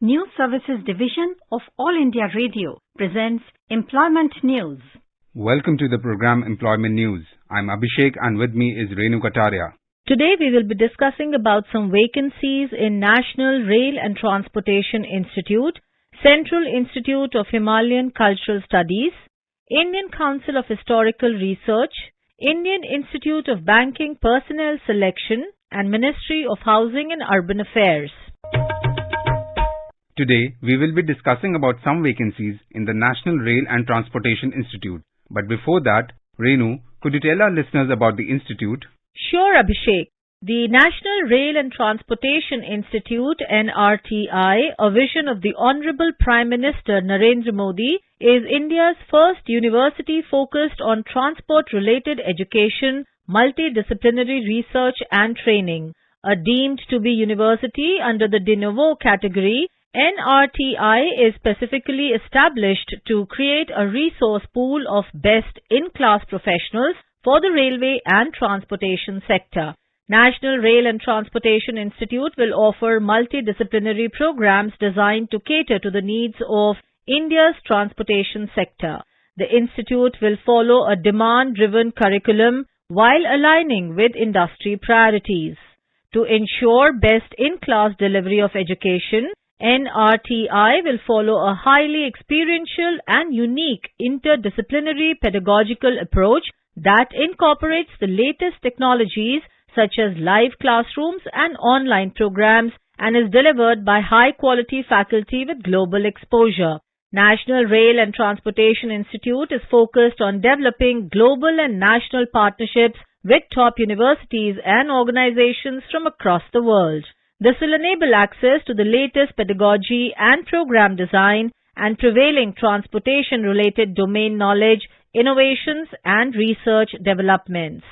News Services Division of All India Radio presents Employment News. Welcome to the program Employment News. I'm Abhishek and with me is Renu Kataria. Today we will be discussing about some vacancies in National Rail and Transportation Institute, Central Institute of Himalayan Cultural Studies, Indian Council of Historical Research, Indian Institute of Banking Personnel Selection and Ministry of Housing and Urban Affairs. Today we will be discussing about some vacancies in the National Rail and Transportation Institute. But before that, Renu, could you tell our listeners about the institute? Sure, Abhishek. The National Rail and Transportation Institute, NRTI, a vision of the Honorable Prime Minister Narendra Modi, is India's first university focused on transport-related education, multidisciplinary research and training. A deemed to be university under the de novo category, NRTI is specifically established to create a resource pool of best in-class professionals for the railway and transportation sector. National Rail and Transportation Institute will offer multidisciplinary programs designed to cater to the needs of India's transportation sector. The institute will follow a demand-driven curriculum while aligning with industry priorities. To ensure best in-class delivery of education, NRTI will follow a highly experiential and unique interdisciplinary pedagogical approach that incorporates the latest technologies such as live classrooms and online programs and is delivered by high-quality faculty with global exposure. National Rail and Transportation Institute is focused on developing global and national partnerships with top universities and organizations from across the world. This will enable access to the latest pedagogy and program design and prevailing transportation-related domain knowledge, innovations and research developments.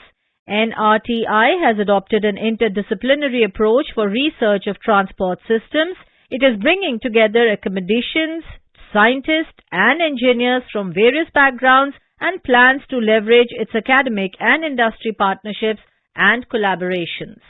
NRTI has adopted an interdisciplinary approach for research of transport systems. It is bringing together academicians, scientists and engineers from various backgrounds and plans to leverage its academic and industry partnerships and collaborations.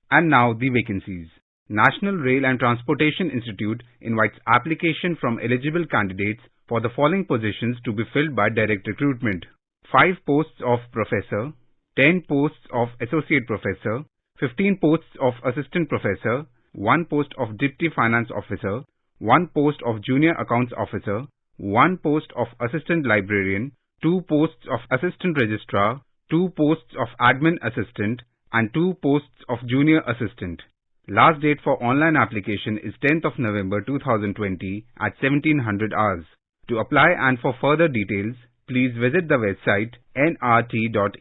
And now the vacancies. National Rail and Transportation Institute invites application from eligible candidates for the following positions to be filled by direct recruitment. 5 posts of professor, 10 posts of associate professor, 15 posts of assistant professor, 1 post of deputy finance officer, 1 post of junior accounts officer, 1 post of assistant librarian, 2 posts of assistant registrar, 2 posts of admin assistant and 2 posts of junior assistant. Last date for online application is 10th of November 2020 at 1700 hours. To apply and for further details, please visit the website nrt.edu.in.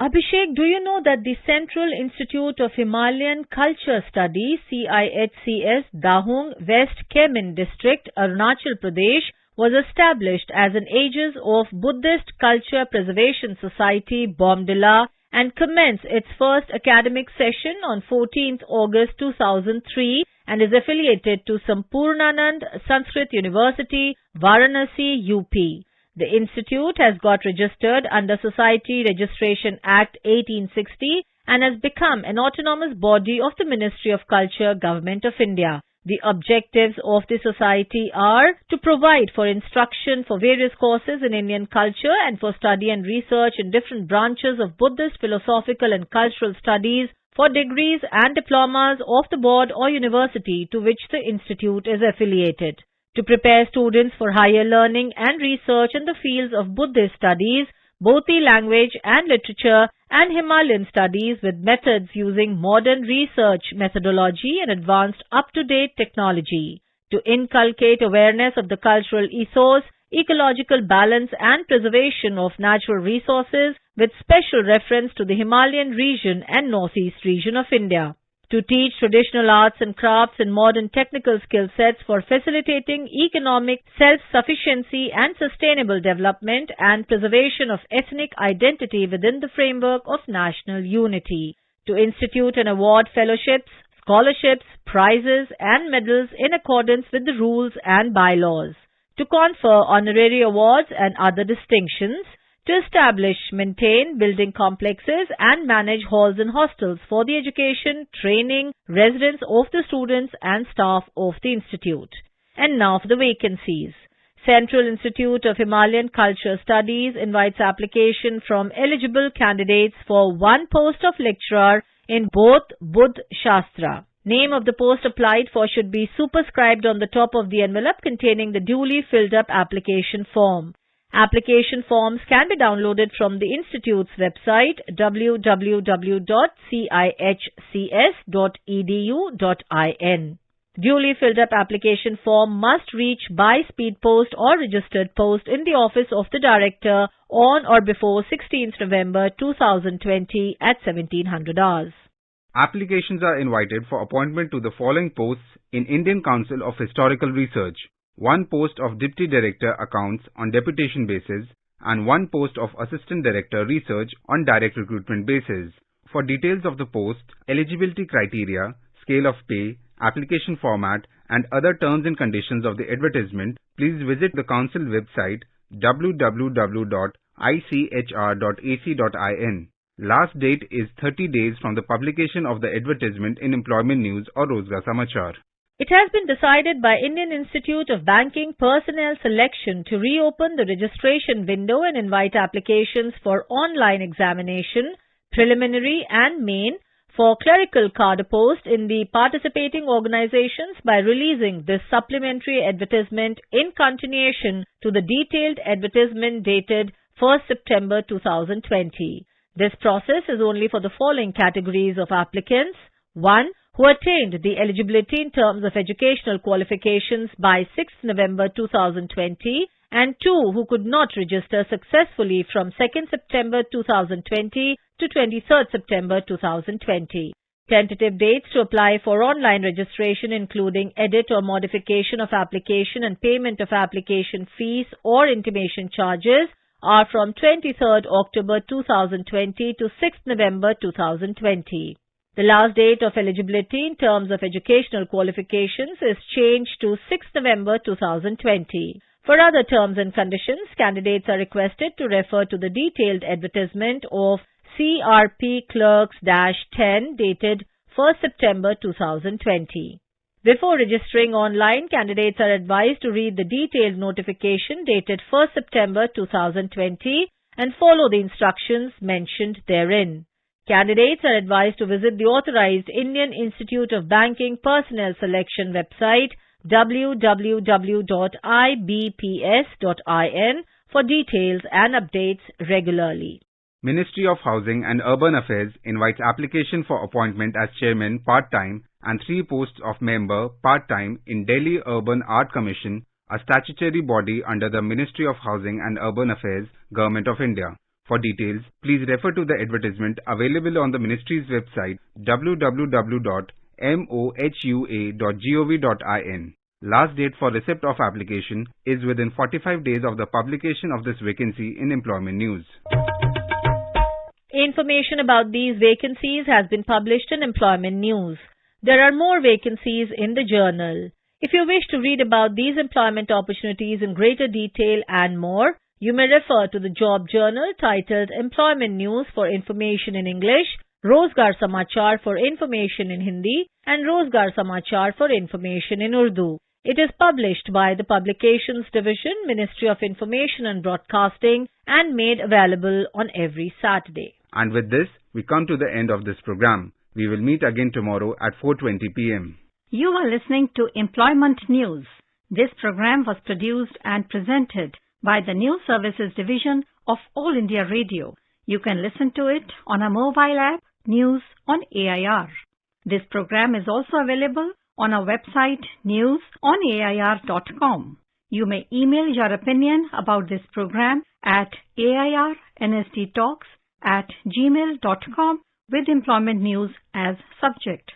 Abhishek, do you know that the Central Institute of Himalayan Culture Studies, CIHCS, Dahung, West Kemin District, Arunachal Pradesh, was established as an Aegis of Buddhist Culture Preservation Society, Bomdila, and commenced its first academic session on 14th August 2003 and is affiliated to Sampurnanand Sanskrit University, Varanasi, UP. The institute has got registered under Society Registration Act 1860 and has become an autonomous body of the Ministry of Culture, Government of India. The objectives of the society are to provide for instruction for various courses in Indian culture and for study and research in different branches of Buddhist, philosophical and cultural studies for degrees and diplomas of the board or university to which the institute is affiliated. To prepare students for higher learning and research in the fields of Buddhist studies, Bhoti language and literature and Himalayan studies with methods using modern research methodology and advanced up-to-date technology. To inculcate awareness of the cultural ethos, ecological balance and preservation of natural resources with special reference to the Himalayan region and northeast region of India. To teach traditional arts and crafts and modern technical skill sets for facilitating economic self-sufficiency and sustainable development and preservation of ethnic identity within the framework of national unity. To institute and award fellowships, scholarships, prizes and medals in accordance with the rules and bylaws. To confer honorary awards and other distinctions. to establish, maintain building complexes and manage halls and hostels for the education, training, residence of the students and staff of the institute. And now for the vacancies. Central Institute of Himalayan Culture Studies invites application from eligible candidates for one post of lecturer in both Buddh Shastra. Name of the post applied for should be superscribed on the top of the envelope containing the duly filled up application form. Application forms can be downloaded from the Institute's website www.cihcs.edu.in. Duly filled up application form must reach by speed post or registered post in the office of the director on or before 16th November 2020 at 1700 hours. Applications are invited for appointment to the following posts in Indian Council of Historical Research: one post of Deputy Director Accounts on deputation basis and one post of Assistant Director Research on direct recruitment basis. For details of the post, eligibility criteria, scale of pay, application format and other terms and conditions of the advertisement, please visit the Council website www.ichr.ac.in. Last date is 30 days from the publication of the advertisement in Employment News or Rozgar Samachar. It has been decided by Indian Institute of Banking Personnel Selection to reopen the registration window and invite applications for online examination, preliminary and main, for clerical cadre post in the participating organizations by releasing this supplementary advertisement in continuation to the detailed advertisement dated 1st September 2020. This process is only for the following categories of applicants. 1. Who attained the eligibility in terms of educational qualifications by 6th November 2020 and 2. Who could not register successfully from 2nd September 2020 to 23rd September 2020. Tentative dates to apply for online registration including edit or modification of application and payment of application fees or intimation charges are from 23rd October 2020 to 6th November 2020. The last date of eligibility in terms of educational qualifications is changed to 6th November 2020. For other terms and conditions, candidates are requested to refer to the detailed advertisement of CRP Clerks-10 dated 1st September 2020. Before registering online, candidates are advised to read the detailed notification dated 1st September 2020 and follow the instructions mentioned therein. Candidates are advised to visit the authorized Indian Institute of Banking Personnel Selection website www.ibps.in for details and updates regularly. Ministry of Housing and Urban Affairs invites application for appointment as Chairman part-time and 3 posts of Member part-time in Delhi Urban Art Commission, a statutory body under the Ministry of Housing and Urban Affairs, Government of India. For details, please refer to the advertisement available on the Ministry's website www.mohua.gov.in. Last date for receipt of application is within 45 days of the publication of this vacancy in Employment News. Information about these vacancies has been published in Employment News. There are more vacancies in the journal. If you wish to read about these employment opportunities in greater detail and more, you may refer to the job journal titled Employment News for information in English, Rozgar Samachar for information in Hindi, and Rozgar Samachar for information in Urdu. It is published by the Publications Division, Ministry of Information and Broadcasting, and made available on every Saturday. And with this, we come to the end of this program. We will meet again tomorrow at 4:20 p.m. You are listening to Employment News. This program was produced and presented by the News Services Division of All India Radio. You can listen to it on a mobile app, News on AIR. This program is also available on our website, newsonair.com. You may email your opinion about this program at airnsttalks@gmail.com with Employment News as subject.